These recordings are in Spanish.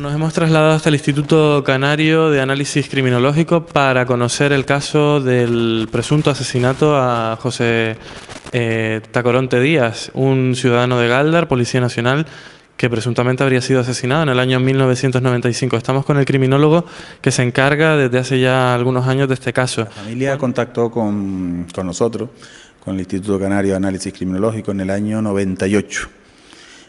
Nos hemos trasladado hasta el Instituto Canario de Análisis Criminológico para conocer el caso del presunto asesinato a José Tacoronte Díaz, un ciudadano de Gáldar, Policía Nacional, que presuntamente habría sido asesinado en el año 1995. Estamos con el criminólogo que se encarga desde hace ya algunos años de este caso. La familia contactó con nosotros, con el Instituto Canario de Análisis Criminológico, en el año 98.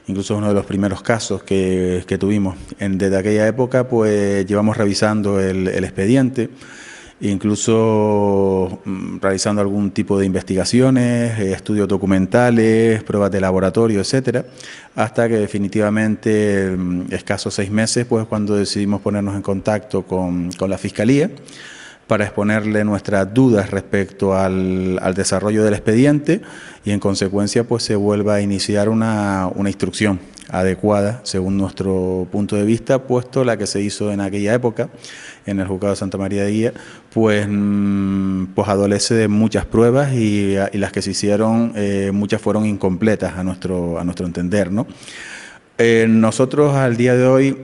Incluso uno de los primeros casos que tuvimos. Desde aquella época pues llevamos revisando el expediente, incluso realizando algún tipo de investigaciones, estudios documentales, pruebas de laboratorio, etcétera, hasta que definitivamente, escasos 6 meses, pues cuando decidimos ponernos en contacto con la Fiscalía para exponerle nuestras dudas respecto al desarrollo del expediente y en consecuencia pues se vuelva a iniciar una instrucción adecuada según nuestro punto de vista, puesto la que se hizo en aquella época en el Juzgado de Santa María de Guía, pues adolece de muchas pruebas y las que se hicieron, muchas fueron incompletas a nuestro entender, ¿no? Nosotros al día de hoy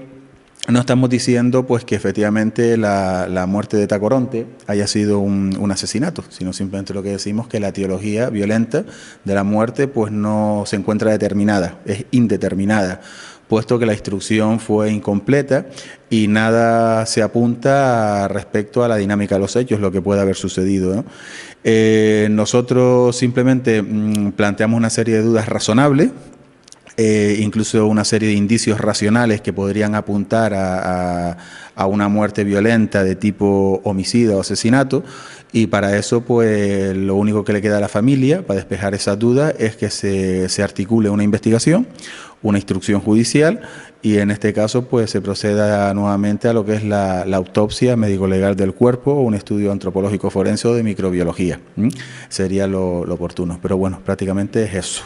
no estamos diciendo pues que efectivamente la muerte de Tacoronte haya sido un asesinato, sino simplemente lo que decimos que la etiología violenta de la muerte pues no se encuentra determinada, es indeterminada, puesto que la instrucción fue incompleta y nada se apunta respecto a la dinámica de los hechos, lo que puede haber sucedido, ¿no? Nosotros simplemente planteamos una serie de dudas razonables, incluso una serie de indicios racionales que podrían apuntar a una muerte violenta de tipo homicidio o asesinato, y para eso pues lo único que le queda a la familia para despejar esas dudas es que se articule una investigación, una instrucción judicial, y en este caso pues se proceda nuevamente a lo que es la autopsia médico-legal del cuerpo o un estudio antropológico forense o de microbiología. Sería lo oportuno, pero bueno, prácticamente es eso.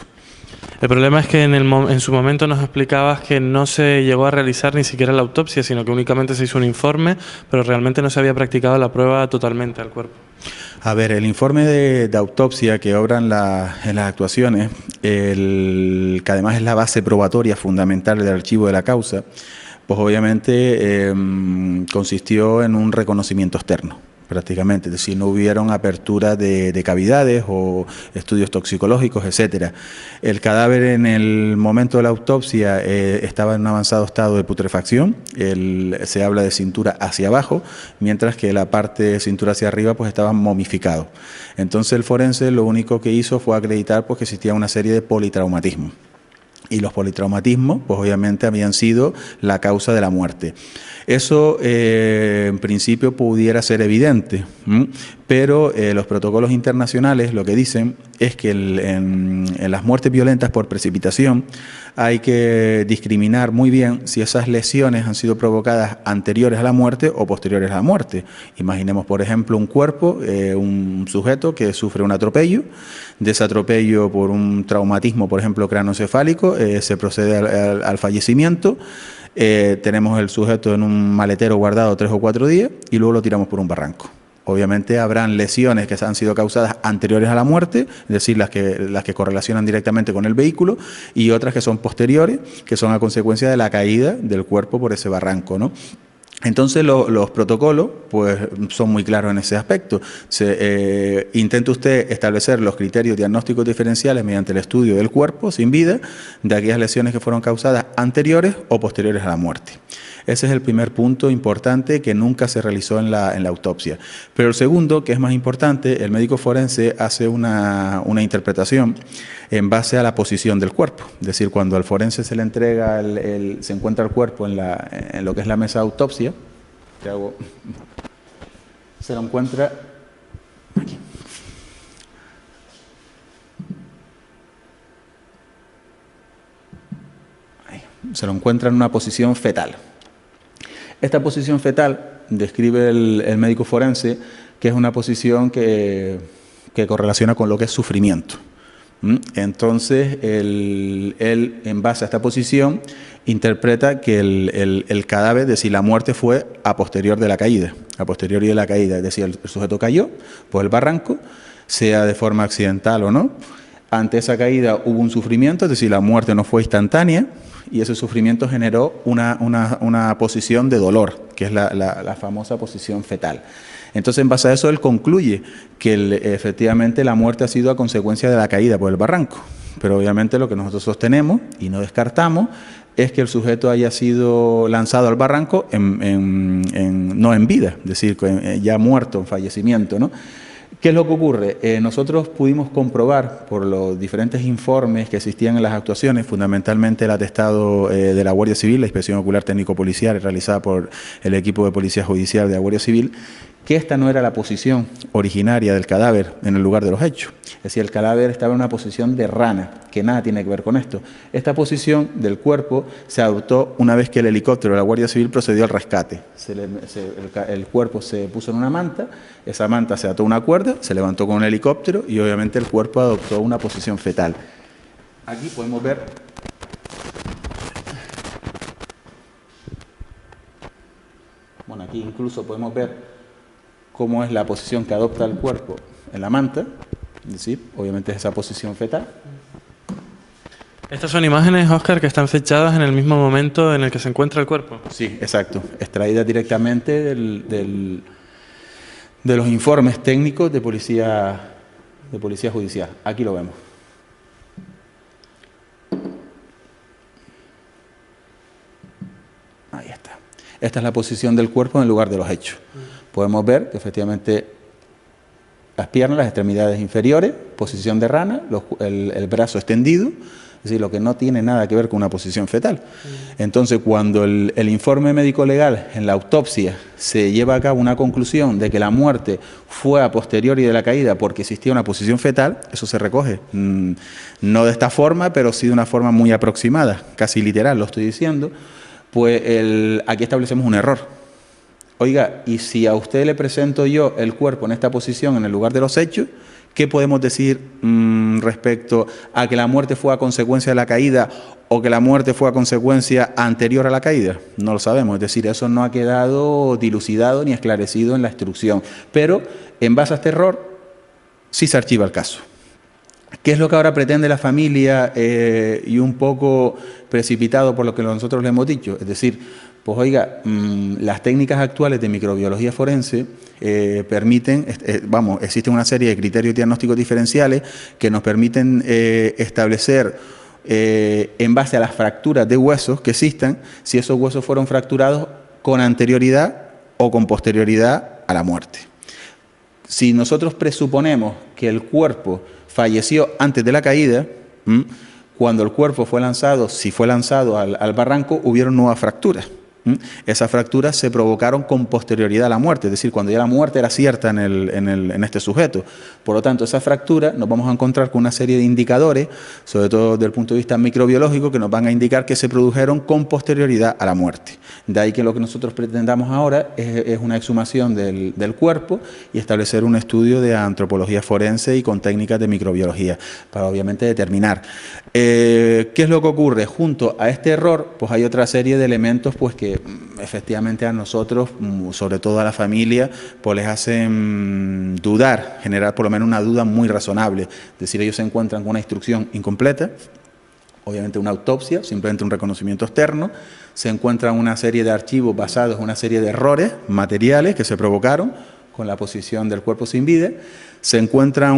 El problema es que en su momento nos explicabas que no se llegó a realizar ni siquiera la autopsia, sino que únicamente se hizo un informe, pero realmente no se había practicado la prueba totalmente al cuerpo. A ver, el informe de autopsia que obran en las actuaciones, que además es la base probatoria fundamental del archivo de la causa, pues obviamente consistió en un reconocimiento externo, prácticamente, es decir, no hubieron apertura de cavidades o estudios toxicológicos, etcétera. El cadáver en el momento de la autopsia estaba en un avanzado estado de putrefacción, se habla de cintura hacia abajo, mientras que la parte de cintura hacia arriba pues estaba momificado. Entonces el forense lo único que hizo fue acreditar pues que existía una serie de politraumatismos. Y los politraumatismos, pues obviamente habían sido la causa de la muerte. Eso en principio pudiera ser evidente, pero los protocolos internacionales lo que dicen es que en las muertes violentas por precipitación hay que discriminar muy bien si esas lesiones han sido provocadas anteriores a la muerte o posteriores a la muerte. Imaginemos, por ejemplo, un cuerpo, un sujeto que sufre un atropello, de ese atropello por un traumatismo, por ejemplo, craneoencefálico, se procede al fallecimiento. Tenemos el sujeto en un maletero guardado 3 o 4 días y luego lo tiramos por un barranco. Obviamente habrán lesiones que han sido causadas anteriores a la muerte, es decir, las que correlacionan directamente con el vehículo, y otras que son posteriores, que son a consecuencia de la caída del cuerpo por ese barranco, ¿no? Entonces los protocolos pues son muy claros en ese aspecto. Intenta usted establecer los criterios diagnósticos diferenciales mediante el estudio del cuerpo sin vida de aquellas lesiones que fueron causadas anteriores o posteriores a la muerte. Ese es el primer punto importante que nunca se realizó en la autopsia. Pero el segundo, que es más importante, el médico forense hace una interpretación en base a la posición del cuerpo. Es decir, cuando al forense se le entrega, se encuentra el cuerpo en lo que es la mesa de autopsia, se lo encuentra aquí. Ahí. Se lo encuentra en una posición fetal. Esta posición fetal describe el médico forense que es una posición que correlaciona con lo que es sufrimiento. Entonces, él en base a esta posición interpreta que el cadáver, es decir, la muerte fue a posteriori de la caída, es decir, el sujeto cayó por el barranco, sea de forma accidental o no, Ante esa caída hubo un sufrimiento, es decir, la muerte no fue instantánea, y ese sufrimiento generó una posición de dolor, que es la famosa posición fetal. Entonces, en base a eso, él concluye que efectivamente la muerte ha sido a consecuencia de la caída por el barranco. Pero obviamente lo que nosotros sostenemos y no descartamos es que el sujeto haya sido lanzado al barranco no en vida, es decir, ya muerto, en fallecimiento, ¿no? ¿Qué es lo que ocurre? Nosotros pudimos comprobar por los diferentes informes que existían en las actuaciones, fundamentalmente el atestado de la Guardia Civil, la inspección ocular técnico-policial realizada por el equipo de Policía Judicial de la Guardia Civil, que esta no era la posición originaria del cadáver en el lugar de los hechos. Es decir, el cadáver estaba en una posición de rana, que nada tiene que ver con esto. Esta posición del cuerpo se adoptó una vez que el helicóptero de la Guardia Civil procedió al rescate. El cuerpo se puso en una manta, esa manta se ató a una cuerda, se levantó con un helicóptero y obviamente el cuerpo adoptó una posición fetal. Aquí podemos ver... Bueno, aquí incluso podemos ver cómo es la posición que adopta el cuerpo en la manta, es decir, obviamente es esa posición fetal. Estas son imágenes, Óscar, que están fechadas en el mismo momento en el que se encuentra el cuerpo. Sí, exacto, extraídas directamente de los informes técnicos de policía judicial. Aquí lo vemos. Ahí está. Esta es la posición del cuerpo en el lugar de los hechos. Podemos ver que efectivamente las piernas, las extremidades inferiores, posición de rana, el brazo extendido, es decir, lo que no tiene nada que ver con una posición fetal. Entonces, cuando el informe médico legal en la autopsia se lleva a cabo una conclusión de que la muerte fue a posteriori de la caída porque existía una posición fetal, eso se recoge, no de esta forma, pero sí de una forma muy aproximada, casi literal, lo estoy diciendo, pues aquí establecemos un error. Oiga, y si a usted le presento yo el cuerpo en esta posición, en el lugar de los hechos, ¿qué podemos decir respecto a que la muerte fue a consecuencia de la caída o que la muerte fue a consecuencia anterior a la caída? No lo sabemos, es decir, eso no ha quedado dilucidado ni esclarecido en la instrucción. Pero, en base a este error, sí se archiva el caso. ¿Qué es lo que ahora pretende la familia y un poco precipitado por lo que nosotros le hemos dicho? Es decir, pues oiga, las técnicas actuales de microbiología forense permiten, existen una serie de criterios diagnósticos diferenciales que nos permiten establecer en base a las fracturas de huesos que existan, si esos huesos fueron fracturados con anterioridad o con posterioridad a la muerte. Si nosotros presuponemos que el cuerpo falleció antes de la caída, cuando el cuerpo fue lanzado, si fue lanzado al barranco, hubieron nuevas fracturas. Esas fracturas se provocaron con posterioridad a la muerte, es decir, cuando ya la muerte era cierta en este sujeto. Por lo tanto, esas fracturas nos vamos a encontrar con una serie de indicadores, sobre todo desde el punto de vista microbiológico, que nos van a indicar que se produjeron con posterioridad a la muerte. De ahí que lo que nosotros pretendamos ahora es una exhumación del cuerpo y establecer un estudio de antropología forense y con técnicas de microbiología, para obviamente determinar. ¿Qué es lo que ocurre? Junto a este error, pues hay otra serie de elementos pues que efectivamente a nosotros, sobre todo a la familia, pues les hacen dudar, generar por lo menos una duda muy razonable. Es decir, ellos se encuentran con una instrucción incompleta, obviamente una autopsia, simplemente un reconocimiento externo, se encuentran una serie de archivos basados en una serie de errores materiales que se provocaron con la posición del cuerpo sin vida, se encuentra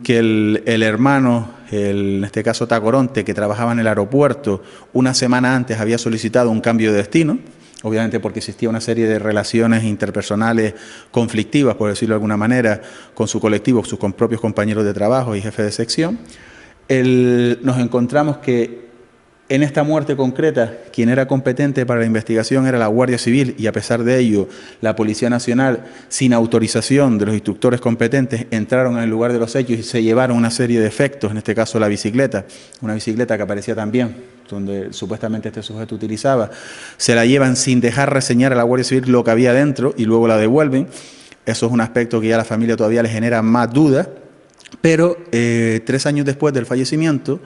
que el hermano, en este caso Tacoronte, que trabajaba en el aeropuerto, una semana antes había solicitado un cambio de destino, obviamente porque existía una serie de relaciones interpersonales conflictivas, por decirlo de alguna manera, con su colectivo, sus propios compañeros de trabajo y jefe de sección. Nos encontramos que en esta muerte concreta, quien era competente para la investigación era la Guardia Civil y a pesar de ello, la Policía Nacional, sin autorización de los instructores competentes, entraron en el lugar de los hechos y se llevaron una serie de efectos, en este caso la bicicleta, una bicicleta que aparecía también, donde supuestamente este sujeto utilizaba, se la llevan sin dejar reseñar a la Guardia Civil lo que había dentro y luego la devuelven. Eso es un aspecto que ya a la familia todavía le genera más dudas, pero 3 años después del fallecimiento,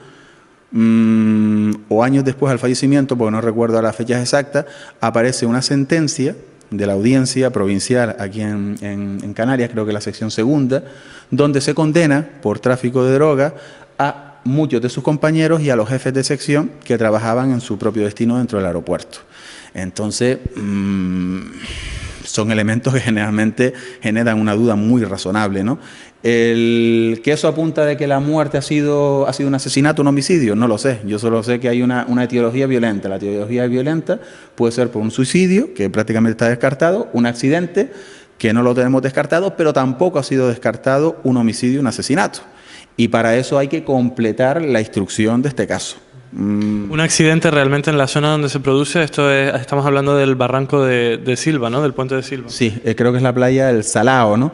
o años después del fallecimiento, porque no recuerdo las fechas exactas, aparece una sentencia de la Audiencia Provincial aquí en Canarias, creo que la sección segunda, donde se condena por tráfico de droga a muchos de sus compañeros y a los jefes de sección que trabajaban en su propio destino dentro del aeropuerto. Entonces, son elementos que generalmente generan una duda muy razonable, ¿no? ¿Que eso apunta de que la muerte ha sido un asesinato, un homicidio? No lo sé. Yo solo sé que hay una etiología violenta. La etiología violenta puede ser por un suicidio, que prácticamente está descartado, un accidente, que no lo tenemos descartado, pero tampoco ha sido descartado un homicidio, un asesinato. Y para eso hay que completar la instrucción de este caso. Un accidente realmente en la zona donde se produce, estamos hablando del barranco de Silva, ¿no? Del puente de Silva. Sí, creo que es la playa del Salao, ¿no?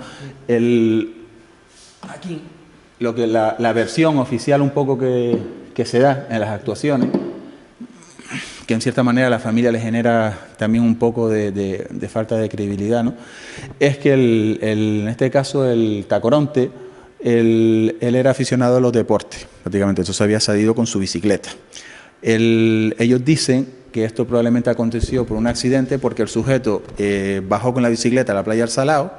Aquí, la versión oficial un poco que se da en las actuaciones, que en cierta manera a la familia le genera también un poco de falta de credibilidad, ¿no? Es que en este caso el Tacoronte, él era aficionado a los deportes, prácticamente, entonces había salido con su bicicleta. Ellos dicen que esto probablemente aconteció por un accidente porque el sujeto bajó con la bicicleta a la playa del Salao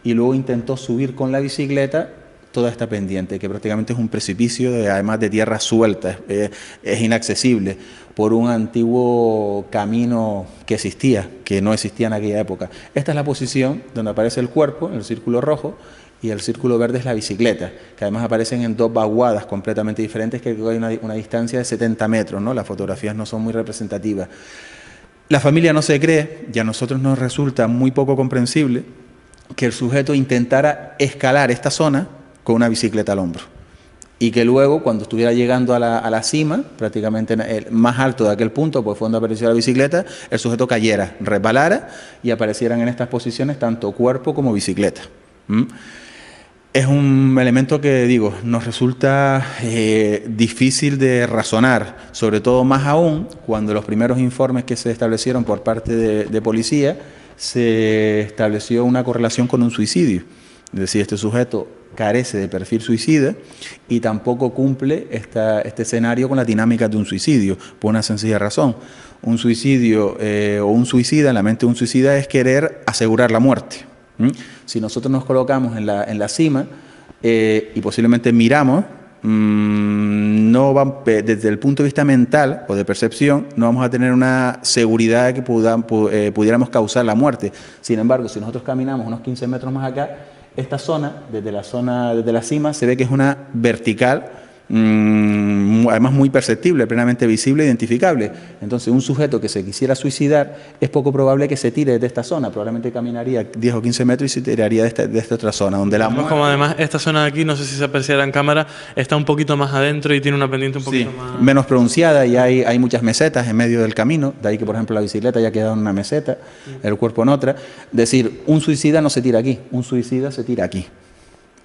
y luego intentó subir con la bicicleta toda esta pendiente, que prácticamente es un precipicio, además de tierra suelta, es inaccesible por un antiguo camino que existía, que no existía en aquella época. Esta es la posición donde aparece el cuerpo, el círculo rojo, y el círculo verde es la bicicleta, que además aparecen en dos vaguadas completamente diferentes, que hay una distancia de 70 metros, ¿no? Las fotografías no son muy representativas. La familia no se cree, y a nosotros nos resulta muy poco comprensible que el sujeto intentara escalar esta zona con una bicicleta al hombro. Y que luego, cuando estuviera llegando a la cima, prácticamente el más alto de aquel punto, pues fue donde apareció la bicicleta, el sujeto cayera, resbalara y aparecieran en estas posiciones tanto cuerpo como bicicleta. Es un elemento que, digo, nos resulta difícil de razonar, sobre todo más aún cuando los primeros informes que se establecieron por parte de policía se estableció una correlación con un suicidio. Es decir, este sujeto carece de perfil suicida y tampoco cumple este escenario con la dinámica de un suicidio, por una sencilla razón. Un suicidio o un suicida, en la mente de un suicida, es querer asegurar la muerte. Si nosotros nos colocamos en la cima y posiblemente miramos, desde el punto de vista mental o de percepción, no vamos a tener una seguridad de que pudiéramos causar la muerte. Sin embargo, si nosotros caminamos unos 15 metros más acá, esta zona, desde la cima, se ve que es una vertical, además muy perceptible, plenamente visible e identificable. Entonces, un sujeto que se quisiera suicidar, es poco probable que se tire de esta zona, probablemente caminaría 10 o 15 metros y se tiraría de esta otra zona, donde la muerte... Como además esta zona de aquí, no sé si se apreciará en cámara, está un poquito más adentro y tiene una pendiente un poquito más... menos pronunciada, y hay muchas mesetas en medio del camino, de ahí que, por ejemplo, la bicicleta ya queda en una meseta, el cuerpo en otra. Es decir, un suicida no se tira aquí, un suicida se tira aquí.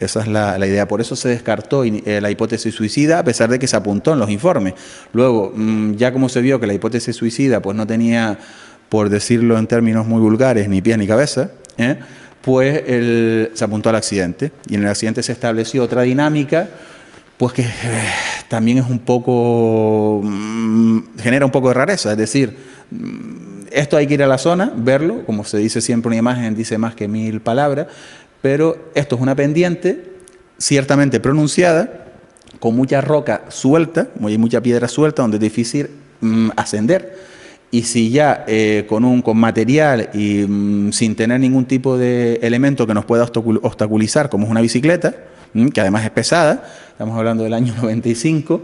Esa es la idea. Por eso se descartó la hipótesis suicida, a pesar de que se apuntó en los informes. Luego, ya como se vio que la hipótesis suicida pues no tenía, por decirlo en términos muy vulgares, ni pies ni cabeza, pues se apuntó al accidente. Y en el accidente se estableció otra dinámica, pues que también es un poco... genera un poco de rareza. Es decir, esto hay que ir a la zona, verlo, como se dice siempre, una imagen dice más que 1000 palabras, pero esto es una pendiente ciertamente pronunciada, con mucha roca suelta, hay mucha piedra suelta, donde es difícil ascender. Y si ya con material y sin tener ningún tipo de elemento que nos pueda obstaculizar, como es una bicicleta, que además es pesada, estamos hablando del año 95,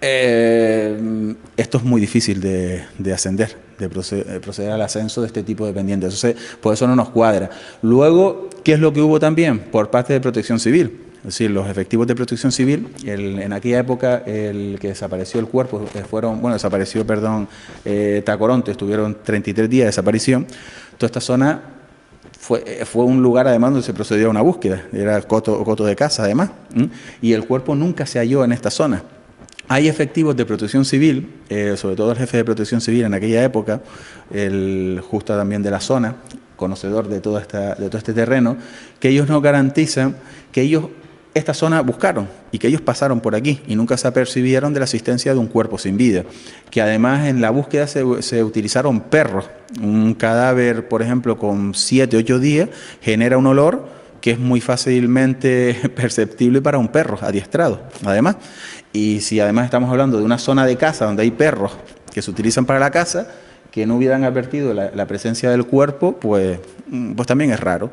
esto es muy difícil de ascender, de proceder al ascenso de este tipo de pendientes. Entonces, por eso no nos cuadra. Luego, ¿qué es lo que hubo también por parte de Protección Civil? Es decir, los efectivos de Protección Civil, en aquella época, el que desapareció el cuerpo, Tacoronte, estuvieron 33 días de desaparición. Toda esta zona fue un lugar, además, donde se procedió a una búsqueda, era coto de caza, además, y el cuerpo nunca se halló en esta zona. Hay efectivos de Protección Civil, sobre todo el jefe de Protección Civil en aquella época, el justo también de la zona, conocedor de todo este terreno, que ellos nos garantizan que ellos esta zona buscaron y que ellos pasaron por aquí y nunca se apercibieron de la existencia de un cuerpo sin vida. Que además en la búsqueda se utilizaron perros. Un cadáver, por ejemplo, con 7, 8 días, genera un olor que es muy fácilmente perceptible para un perro adiestrado, además. Y si además estamos hablando de una zona de caza donde hay perros que se utilizan para la caza, que no hubieran advertido la presencia del cuerpo, pues también es raro.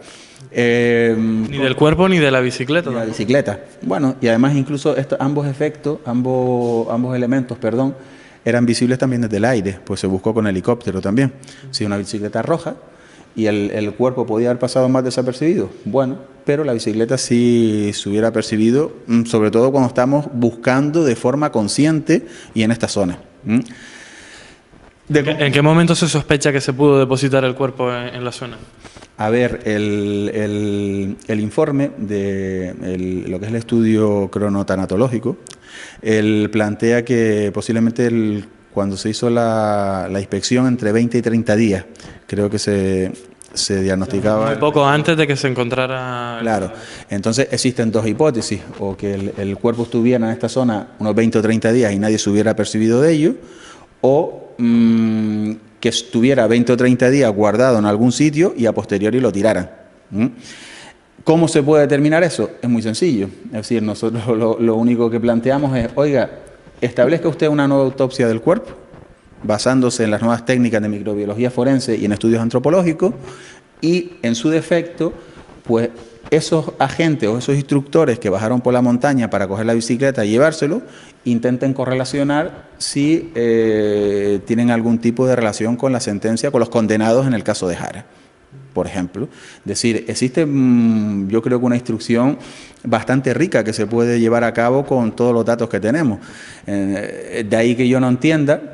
Ni del cuerpo ni de la bicicleta. Ni de la bicicleta. Bueno, y además incluso ambos efectos, ambos elementos, perdón, eran visibles también desde el aire, pues se buscó con helicóptero también. Si una bicicleta roja y el cuerpo podía haber pasado más desapercibido, bueno, pero la bicicleta sí se hubiera percibido, sobre todo cuando estamos buscando de forma consciente y en esta zona. ¿En qué momento se sospecha que se pudo depositar el cuerpo en la zona? A ver, el informe de lo que es el estudio cronotanatológico, él plantea que posiblemente cuando se hizo la inspección entre 20 y 30 días, creo que se diagnosticaba... Muy poco antes de que se encontrara... Claro, entonces existen dos hipótesis, o que el cuerpo estuviera en esta zona unos 20 o 30 días y nadie se hubiera percibido de ello, o que estuviera 20 o 30 días guardado en algún sitio y a posteriori lo tiraran. ¿Cómo se puede determinar eso? Es muy sencillo. Es decir, nosotros lo único que planteamos es, oiga, establezca usted una nueva autopsia del cuerpo, basándose en las nuevas técnicas de microbiología forense y en estudios antropológicos, y en su defecto, pues esos agentes o esos instructores que bajaron por la montaña para coger la bicicleta y llevárselo, intenten correlacionar si tienen algún tipo de relación con la sentencia, con los condenados en el caso de Jara, por ejemplo. Es decir, existe yo creo que una instrucción bastante rica que se puede llevar a cabo con todos los datos que tenemos. De ahí que yo no entienda,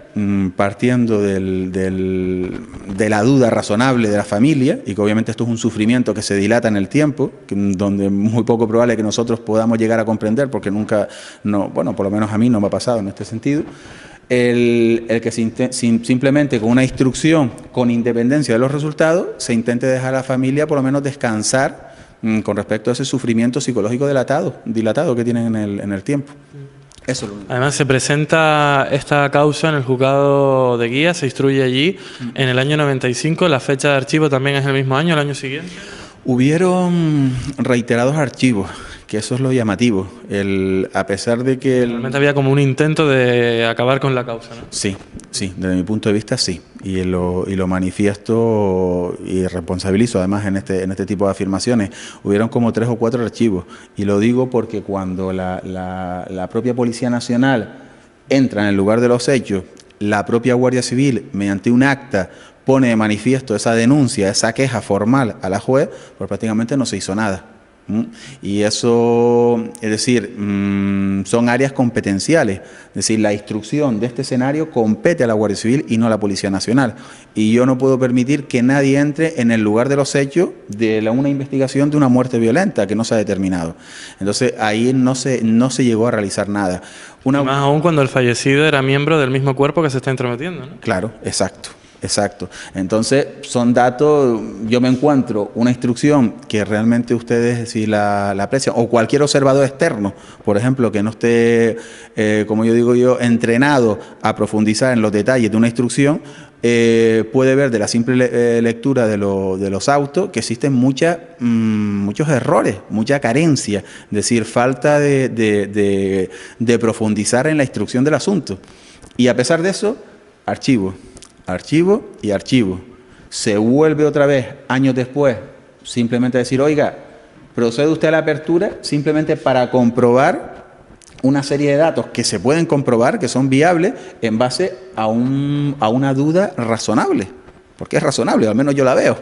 partiendo de la duda razonable de la familia, y que obviamente esto es un sufrimiento que se dilata en el tiempo, donde es muy poco probable que nosotros podamos llegar a comprender, porque nunca, bueno, por lo menos a mí no me ha pasado en este sentido, el que simplemente con una instrucción, con independencia de los resultados, se intente dejar a la familia por lo menos descansar con respecto a ese sufrimiento psicológico dilatado que tienen en el tiempo. Eso es lo único. Además, se presenta esta causa en el juzgado de Guía, se instruye allí en el año 95, la fecha de archivo también es el mismo año, el año siguiente. Hubieron reiterados archivos, que eso es lo llamativo, a pesar de que... Realmente había como un intento de acabar con la causa, ¿no? Sí, desde mi punto de vista sí, y lo manifiesto y responsabilizo además en este tipo de afirmaciones. Hubieron como 3 o 4 archivos, y lo digo porque cuando la propia Policía Nacional entra en el lugar de los hechos, la propia Guardia Civil, mediante un acta, pone de manifiesto esa denuncia, esa queja formal a la juez, pues prácticamente no se hizo nada. Y eso, es decir, son áreas competenciales. Es decir, la instrucción de este escenario compete a la Guardia Civil y no a la Policía Nacional. Y yo no puedo permitir que nadie entre en el lugar de los hechos de una investigación de una muerte violenta que no se ha determinado. Entonces, ahí no se llegó a realizar nada. Más aún cuando el fallecido era miembro del mismo cuerpo que se está entrometiendo, ¿no? Claro, exacto. Entonces, son datos, yo me encuentro una instrucción que realmente ustedes, si la aprecian, o cualquier observador externo, por ejemplo, que no esté, como yo digo entrenado a profundizar en los detalles de una instrucción, puede ver de la simple lectura de los autos que existen muchos errores, mucha carencia, es decir, falta de profundizar en la instrucción del asunto. Y a pesar de eso, archivo. Se vuelve otra vez, años después, simplemente a decir, oiga, procede usted a la apertura simplemente para comprobar una serie de datos que se pueden comprobar, que son viables, en base a una duda razonable, porque es razonable, al menos yo la veo.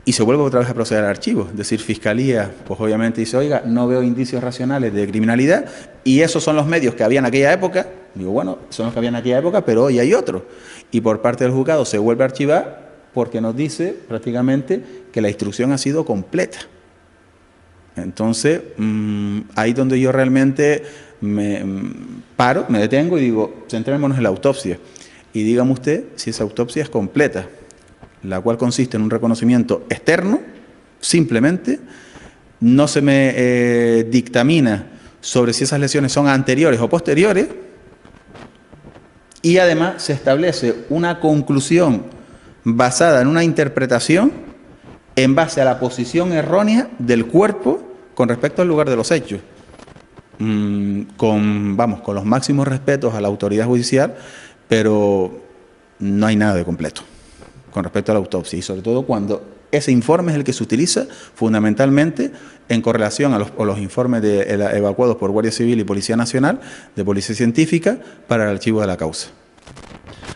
Y se vuelve otra vez a proceder al archivo. Es decir, Fiscalía, pues obviamente dice, oiga, no veo indicios racionales de criminalidad, y esos son los medios que había en aquella época. Digo, bueno, son los que había en aquella época, pero hoy hay otros. Y por parte del juzgado se vuelve a archivar porque nos dice prácticamente que la instrucción ha sido completa. Entonces, ahí donde yo realmente me detengo y digo, centrémonos en la autopsia. Y dígame usted si esa autopsia es completa, la cual consiste en un reconocimiento externo, simplemente, no se me dictamina sobre si esas lesiones son anteriores o posteriores, y además se establece una conclusión basada en una interpretación en base a la posición errónea del cuerpo con respecto al lugar de los hechos. Con los máximos respetos a la autoridad judicial, pero no hay nada de completo con respecto a la autopsia, y sobre todo cuando ese informe es el que se utiliza fundamentalmente en correlación a los informes evacuados por Guardia Civil y Policía Nacional, de Policía Científica, para el archivo de la causa.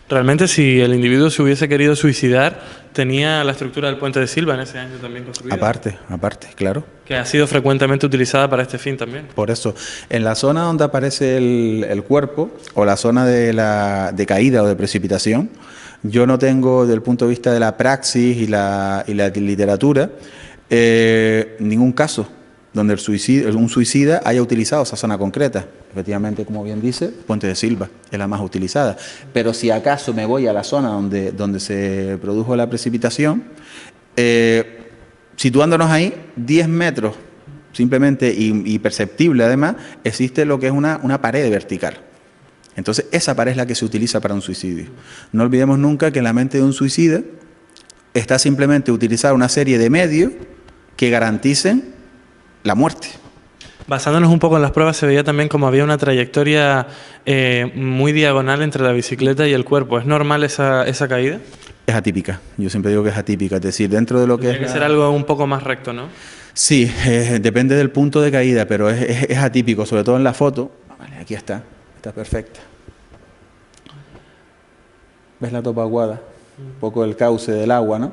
Realmente, si el individuo se hubiese querido suicidar, tenía la estructura del puente de Silva en ese año también construida. Aparte, claro. Que ha sido frecuentemente utilizada para este fin también. Por eso, en la zona donde aparece el cuerpo, o la zona de caída o de precipitación, yo no tengo, desde el punto de vista de la praxis y la literatura, ningún caso donde un suicida haya utilizado esa zona concreta. Efectivamente, como bien dice, Puente de Silva es la más utilizada. Pero si acaso me voy a la zona donde se produjo la precipitación, situándonos ahí, 10 metros, simplemente y perceptible además, existe lo que es una pared vertical. Entonces, esa pared es la que se utiliza para un suicidio. No olvidemos nunca que en la mente de un suicida está simplemente utilizar una serie de medios que garanticen la muerte. Basándonos un poco en las pruebas, se veía también como había una trayectoria muy diagonal entre la bicicleta y el cuerpo. ¿Es normal esa caída? Es atípica. Yo siempre digo que es atípica. Es decir, dentro de lo que Tiene que ser algo un poco más recto, ¿no? Sí, depende del punto de caída, pero es atípico, sobre todo en la foto. Vale, aquí está perfecta. ¿Ves la topa aguada? Un poco el cauce del agua, ¿no?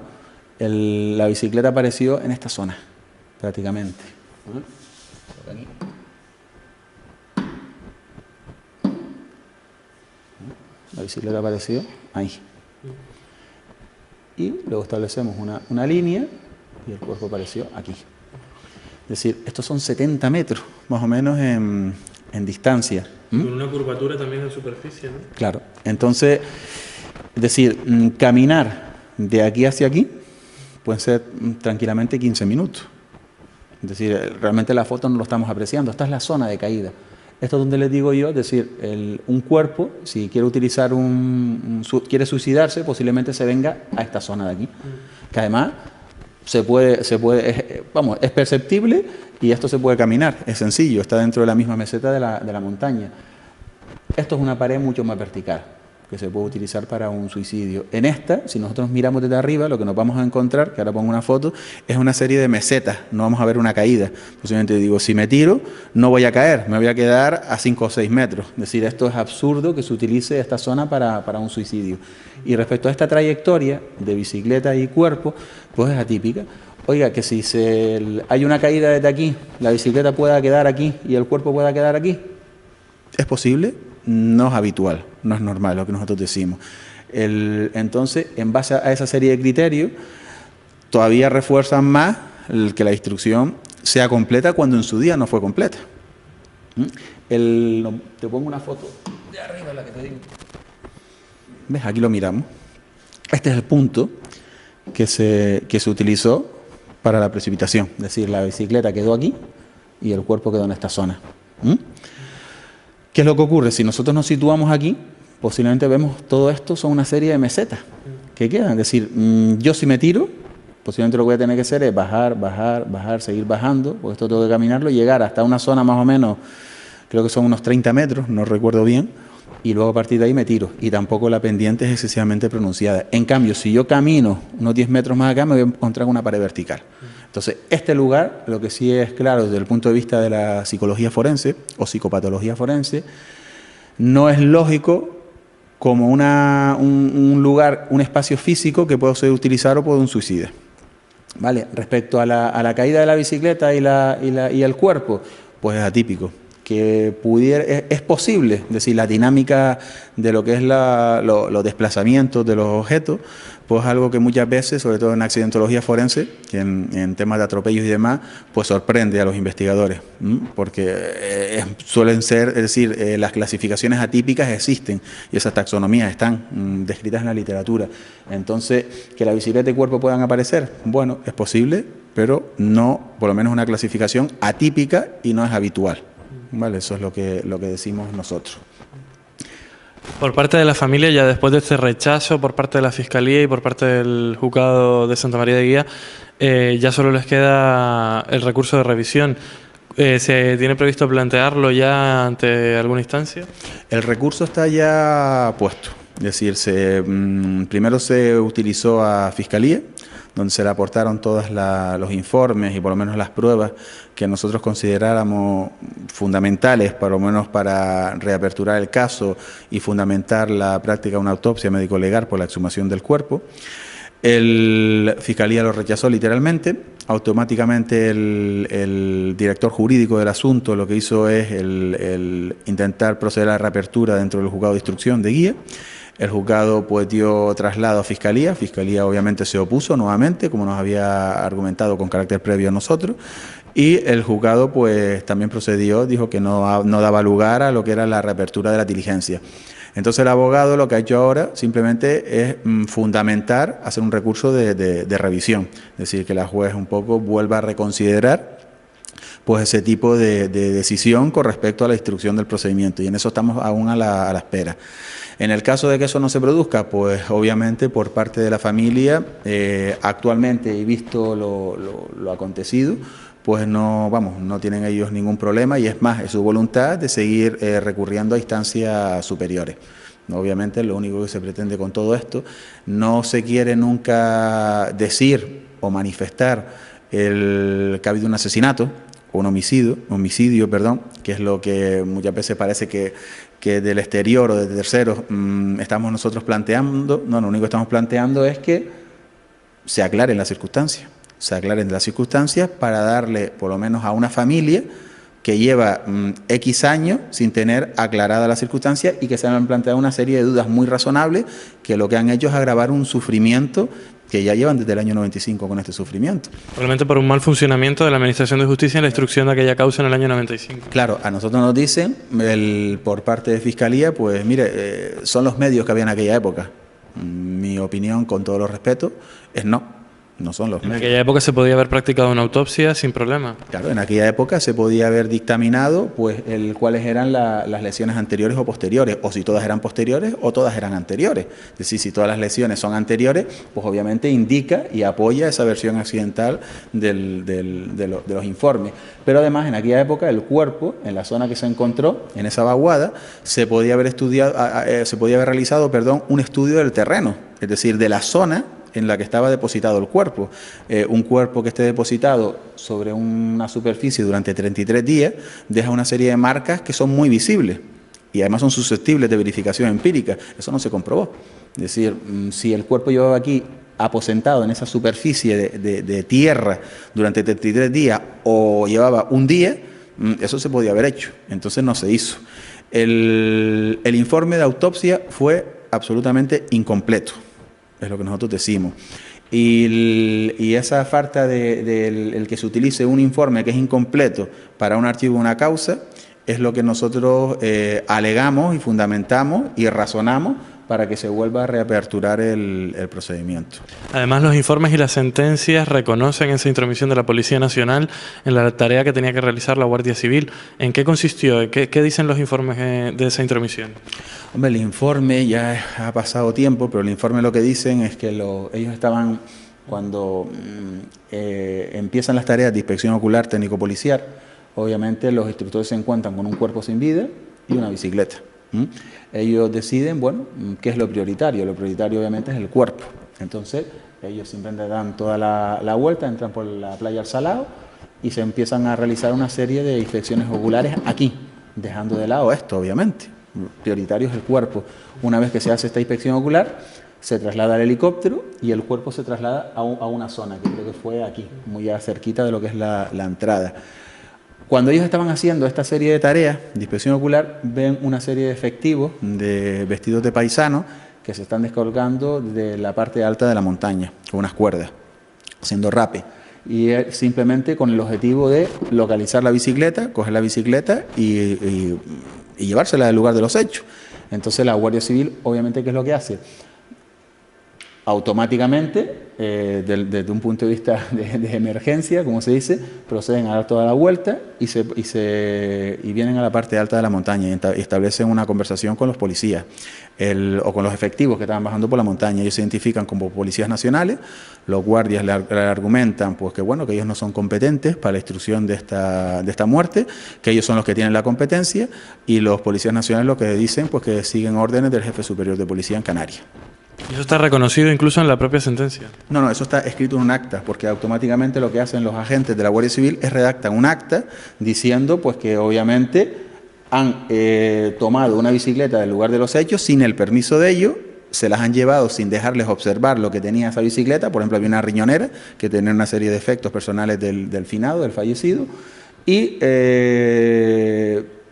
La bicicleta apareció en esta zona, prácticamente. Aquí. La bicicleta apareció ahí. Y luego establecemos una línea y el cuerpo apareció aquí. Es decir, estos son 70 metros, más o menos en distancia. Con una curvatura también en superficie, ¿no? Claro. Entonces, es decir, caminar de aquí hacia aquí pueden ser tranquilamente 15 minutos. Es decir, realmente la foto no lo estamos apreciando. Esta es la zona de caída. Esto es donde les digo yo, es decir, un cuerpo, si quiere utilizar quiere suicidarse, posiblemente se venga a esta zona de aquí. Que además es perceptible y esto se puede caminar, es sencillo, está dentro de la misma meseta de la montaña. Esto es una pared mucho más vertical, que se puede utilizar para un suicidio. En esta, si nosotros miramos desde arriba, lo que nos vamos a encontrar, que ahora pongo una foto, es una serie de mesetas, no vamos a ver una caída. Posiblemente digo, si me tiro, no voy a caer, me voy a quedar a 5 o 6 metros. Es decir, esto es absurdo que se utilice esta zona para un suicidio. Y respecto a esta trayectoria de bicicleta y cuerpo, pues es atípica. Oiga, que si hay una caída desde aquí, la bicicleta pueda quedar aquí y el cuerpo pueda quedar aquí. ¿Es posible? No es habitual, no es normal lo que nosotros decimos. Entonces, en base a esa serie de criterios, todavía refuerzan más que la instrucción sea completa cuando en su día no fue completa. Te pongo una foto de arriba, la que te digo. ¿Ves? Aquí lo miramos. Este es el punto que se utilizó para la precipitación. Es decir, la bicicleta quedó aquí y el cuerpo quedó en esta zona. ¿Qué es lo que ocurre? Si nosotros nos situamos aquí, posiblemente vemos todo esto son una serie de mesetas que quedan. Es decir, yo si me tiro, posiblemente lo que voy a tener que hacer es bajar, seguir bajando, porque esto tengo que caminarlo, llegar hasta una zona más o menos, creo que son unos 30 metros, no recuerdo bien, y luego a partir de ahí me tiro. Y tampoco la pendiente es excesivamente pronunciada. En cambio, si yo camino unos 10 metros más acá, me voy a encontrar con una pared vertical. Entonces, este lugar, lo que sí es claro desde el punto de vista de la psicología forense o psicopatología forense, no es lógico como un lugar, un espacio físico que pueda ser utilizado por un suicida. ¿Vale? Respecto a la caída de la bicicleta y el cuerpo, pues es atípico. Que es posible, es decir, la dinámica de lo que es los desplazamientos de los objetos, pues algo que muchas veces, sobre todo en accidentología forense, en temas de atropellos y demás, pues sorprende a los investigadores, porque suelen ser, es decir, las clasificaciones atípicas existen y esas taxonomías están descritas en la literatura. Entonces, que la bicicleta y cuerpo puedan aparecer, bueno, es posible, pero no, por lo menos una clasificación atípica y no es habitual. ¿Vale? Eso es lo que decimos nosotros. Por parte de la familia, ya después de este rechazo por parte de la Fiscalía y por parte del Juzgado de Santa María de Guía, ya solo les queda el recurso de revisión. ¿Se tiene previsto plantearlo ya ante alguna instancia? El recurso está ya puesto. Es decir, primero se utilizó a Fiscalía, donde se le aportaron todos los informes y por lo menos las pruebas que nosotros consideráramos fundamentales, por lo menos para reaperturar el caso y fundamentar la práctica de una autopsia médico-legal por la exhumación del cuerpo. El Fiscalía lo rechazó literalmente. Automáticamente el director jurídico del asunto lo que hizo es el intentar proceder a la reapertura dentro del juzgado de instrucción de Guía. El juzgado pues dio traslado a Fiscalía. Fiscalía obviamente se opuso nuevamente, como nos había argumentado con carácter previo a nosotros. Y el juzgado pues también procedió, dijo que no daba lugar a lo que era la reapertura de la diligencia. Entonces el abogado lo que ha hecho ahora simplemente es fundamentar, hacer un recurso de revisión. Es decir, que la juez un poco vuelva a reconsiderar pues ese tipo de decisión con respecto a la instrucción del procedimiento. Y en eso estamos aún a la espera. En el caso de que eso no se produzca, pues obviamente por parte de la familia, actualmente y visto lo acontecido, pues no tienen ellos ningún problema y es más, es su voluntad de seguir recurriendo a instancias superiores. Obviamente lo único que se pretende con todo esto, no se quiere nunca decir o manifestar que ha habido un asesinato o un homicidio, que es lo que muchas veces parece que del exterior o de terceros estamos nosotros planteando. No, lo único que estamos planteando es que se aclaren las circunstancias. Para darle, por lo menos a una familia que lleva X años sin tener aclarada la circunstancia y que se han planteado una serie de dudas muy razonables que lo que han hecho es agravar un sufrimiento que ya llevan desde el año 95 con este sufrimiento. Probablemente por un mal funcionamiento de la Administración de Justicia en la instrucción de aquella causa en el año 95. Claro, a nosotros nos dicen, por parte de Fiscalía, pues mire, son los medios que había en aquella época. Mi opinión, con todos los respetos, es no son los medios. En aquella época se podía haber practicado una autopsia sin problema. Claro, en aquella época se podía haber dictaminado pues cuáles eran las lesiones anteriores o posteriores, o si todas eran posteriores o todas eran anteriores. Es decir, si todas las lesiones son anteriores, pues obviamente indica y apoya esa versión accidental de los informes. Pero además en aquella época el cuerpo, en la zona que se encontró, en esa vaguada, se podía haber realizado un estudio del terreno, es decir, de la zona en la que estaba depositado el cuerpo. Un cuerpo que esté depositado sobre una superficie durante 33 días deja una serie de marcas que son muy visibles y además son susceptibles de verificación empírica. Eso no se comprobó. Es decir, si el cuerpo llevaba aquí aposentado en esa superficie de tierra durante 33 días o llevaba un día, eso se podía haber hecho. Entonces no se hizo. El informe de autopsia fue absolutamente incompleto. Es lo que nosotros decimos. Y esa falta el que se utilice un informe que es incompleto para un archivo de una causa es lo que nosotros alegamos y fundamentamos y razonamos para que se vuelva a reaperturar el procedimiento. Además, los informes y las sentencias reconocen esa intromisión de la Policía Nacional en la tarea que tenía que realizar la Guardia Civil. ¿En qué consistió? ¿Qué dicen los informes de esa intromisión? Hombre, el informe ya ha pasado tiempo, pero el informe lo que dicen es que ellos estaban, cuando empiezan las tareas de inspección ocular técnico-policial, obviamente los instructores se encuentran con un cuerpo sin vida y una bicicleta. Ellos deciden, qué es lo prioritario. Lo prioritario obviamente es el cuerpo. Entonces ellos simplemente dan toda la vuelta, entran por la playa al Salado y se empiezan a realizar una serie de inspecciones oculares aquí, dejando de lado esto obviamente. Prioritario es el cuerpo. Una vez que se hace esta inspección ocular, se traslada al helicóptero y el cuerpo se traslada a una zona que creo que fue aquí, muy cerquita de lo que es la entrada. Cuando ellos estaban haciendo esta serie de tareas de inspección ocular, ven una serie de efectivos vestidos de paisanos que se están descolgando de la parte alta de la montaña con unas cuerdas, haciendo rape. Y simplemente con el objetivo de localizar la bicicleta, coger la bicicleta y llevársela del lugar de los hechos. Entonces la Guardia Civil, obviamente, ¿qué es lo que hace? Automáticamente desde un punto de vista de emergencia, como se dice, proceden a dar toda la vuelta y vienen a la parte alta de la montaña y establecen una conversación con los policías o con los efectivos que estaban bajando por la montaña. Ellos se identifican como policías nacionales, los guardias le argumentan pues que bueno, que ellos no son competentes para la instrucción de esta muerte, que ellos son los que tienen la competencia, y los policías nacionales lo que dicen pues que siguen órdenes del jefe superior de policía en Canarias. ¿Y eso está reconocido incluso en la propia sentencia? No, eso está escrito en un acta, porque automáticamente lo que hacen los agentes de la Guardia Civil es redactan un acta diciendo pues que obviamente han tomado una bicicleta del lugar de los hechos sin el permiso de ellos, se las han llevado sin dejarles observar lo que tenía esa bicicleta. Por ejemplo, había una riñonera que tenía una serie de efectos personales del finado, del fallecido, y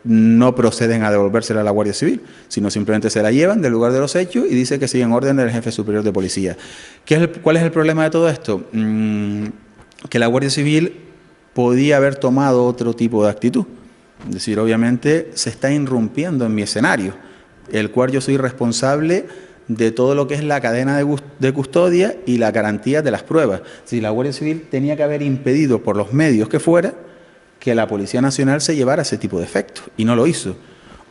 no proceden a devolvérsela a la Guardia Civil, sino simplemente se la llevan del lugar de los hechos y dice que siguen orden del jefe superior de policía. ¿Cuál es el problema de todo esto? Que la Guardia Civil podía haber tomado otro tipo de actitud. Es decir, obviamente se está irrumpiendo en mi escenario, el cual yo soy responsable de todo lo que es la cadena de custodia y la garantía de las pruebas. Si la Guardia Civil tenía que haber impedido por los medios que fuera que la Policía Nacional se llevara ese tipo de efectos, y no lo hizo.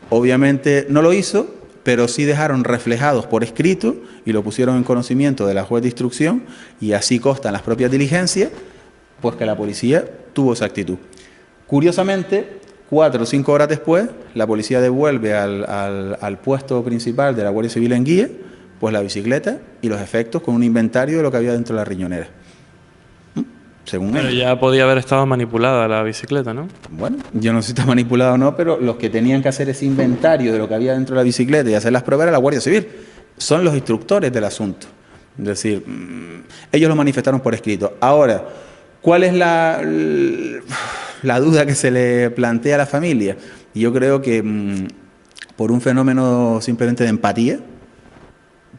Obviamente no lo hizo, pero sí dejaron reflejados por escrito y lo pusieron en conocimiento de la juez de instrucción, y así consta en las propias diligencias, pues que la policía tuvo esa actitud. Curiosamente, 4 o 5 horas después, la policía devuelve al puesto principal de la Guardia Civil en Guía, pues la bicicleta y los efectos con un inventario de lo que había dentro de la riñonera. Según pero él. ya podía haber estado manipulada la bicicleta, ¿no? Bueno, yo no sé si está manipulado o no, pero los que tenían que hacer ese inventario de lo que había dentro de la bicicleta y hacer las pruebas era la Guardia Civil. Son los instructores del asunto. Es decir, ellos lo manifestaron por escrito. Ahora, ¿cuál es la duda que se le plantea a la familia? Y yo creo que por un fenómeno simplemente de empatía,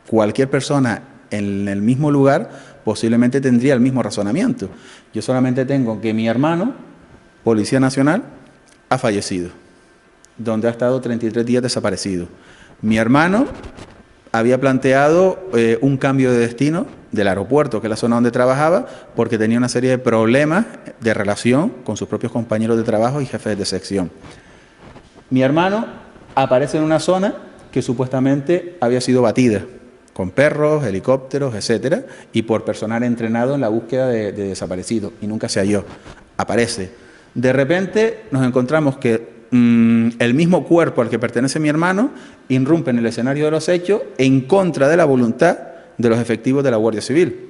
cualquier persona en el mismo lugar posiblemente tendría el mismo razonamiento. Yo solamente tengo que mi hermano, Policía Nacional, ha fallecido, donde ha estado 33 días desaparecido. Mi hermano había planteado un cambio de destino del aeropuerto, que es la zona donde trabajaba, porque tenía una serie de problemas de relación con sus propios compañeros de trabajo y jefes de sección. Mi hermano aparece en una zona que supuestamente había sido batida, con perros, helicópteros, etcétera, y por personal entrenado en la búsqueda de desaparecidos, y nunca se halló. Aparece. De repente nos encontramos que el mismo cuerpo al que pertenece mi hermano irrumpe en el escenario de los hechos en contra de la voluntad de los efectivos de la Guardia Civil.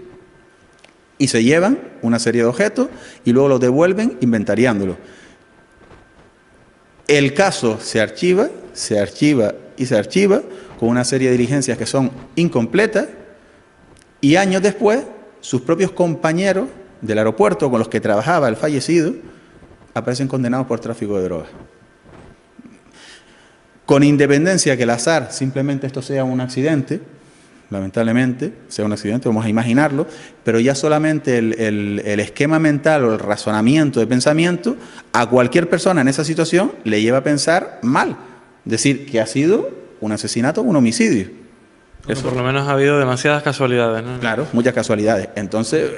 Y se llevan una serie de objetos y luego los devuelven inventariándolos. El caso se archiva y se archiva con una serie de diligencias que son incompletas, y años después sus propios compañeros del aeropuerto con los que trabajaba el fallecido aparecen condenados por tráfico de drogas. Con independencia que el azar, simplemente esto sea un accidente, lamentablemente sea un accidente, vamos a imaginarlo, pero ya solamente el esquema mental o el razonamiento de pensamiento a cualquier persona en esa situación le lleva a pensar mal, decir que ha sido un asesinato o un homicidio. Bueno, por lo menos ha habido demasiadas casualidades, ¿no? Claro, muchas casualidades. Entonces,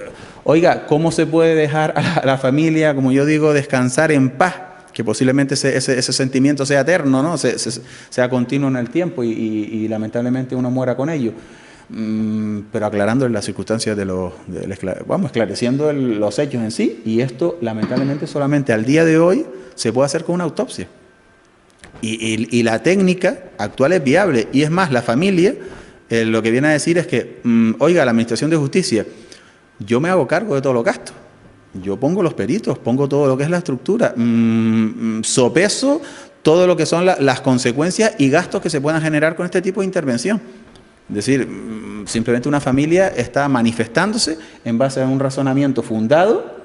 oiga, ¿cómo se puede dejar a la familia, como yo digo, descansar en paz? Que posiblemente ese sentimiento sea eterno, ¿no? Sea continuo en el tiempo y lamentablemente uno muera con ello. Pero aclarando las circunstancias esclareciendo los hechos en sí, y esto lamentablemente solamente al día de hoy se puede hacer con una autopsia. Y la técnica actual es viable, y es más, la familia lo que viene a decir es que, oiga, la Administración de Justicia, yo me hago cargo de todos los gastos, yo pongo los peritos, pongo todo lo que es la estructura, sopeso todo lo que son las consecuencias y gastos que se puedan generar con este tipo de intervención. Es decir, simplemente una familia está manifestándose en base a un razonamiento fundado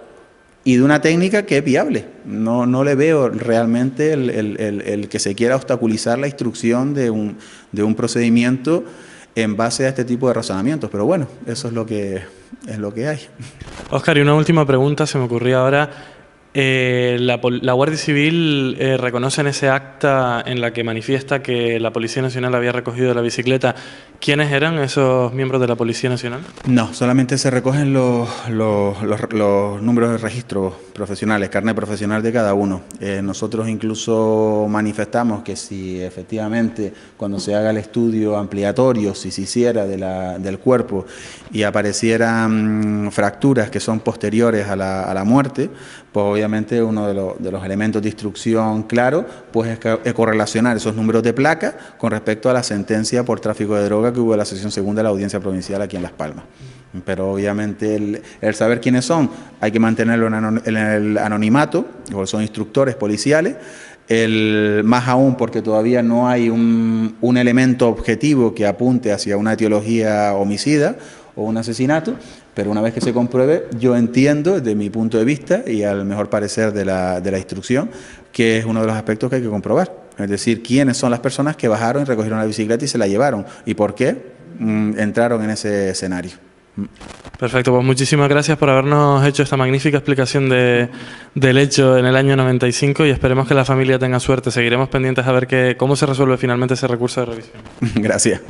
y de una técnica que es viable. No le veo realmente el que se quiera obstaculizar la instrucción de un procedimiento en base a este tipo de razonamientos. Pero bueno, eso es lo que hay. Óscar, y una última pregunta se me ocurría ahora. La Guardia Civil reconoce en ese acta en la que manifiesta que la Policía Nacional había recogido la bicicleta. ¿Quiénes eran esos miembros de la Policía Nacional? No, solamente se recogen los números de registro profesionales, carnet profesional de cada uno. Nosotros incluso manifestamos que si efectivamente cuando se haga el estudio ampliatorio, si se hiciera del cuerpo y aparecieran fracturas que son posteriores a la muerte, pues obviamente uno de los elementos de instrucción claro pues es correlacionar esos números de placa con respecto a la sentencia por tráfico de droga que hubo en la sección segunda de la Audiencia Provincial aquí en Las Palmas. Pero obviamente el saber quiénes son hay que mantenerlo en el anonimato, porque son instructores policiales, más aún porque todavía no hay un elemento objetivo que apunte hacia una etiología homicida o un asesinato, pero una vez que se compruebe, yo entiendo desde mi punto de vista y al mejor parecer de la instrucción, que es uno de los aspectos que hay que comprobar. Es decir, quiénes son las personas que bajaron y recogieron la bicicleta y se la llevaron y por qué entraron en ese escenario. Perfecto, pues muchísimas gracias por habernos hecho esta magnífica explicación del hecho en el año 95 y esperemos que la familia tenga suerte. Seguiremos pendientes a ver cómo se resuelve finalmente ese recurso de revisión. Gracias.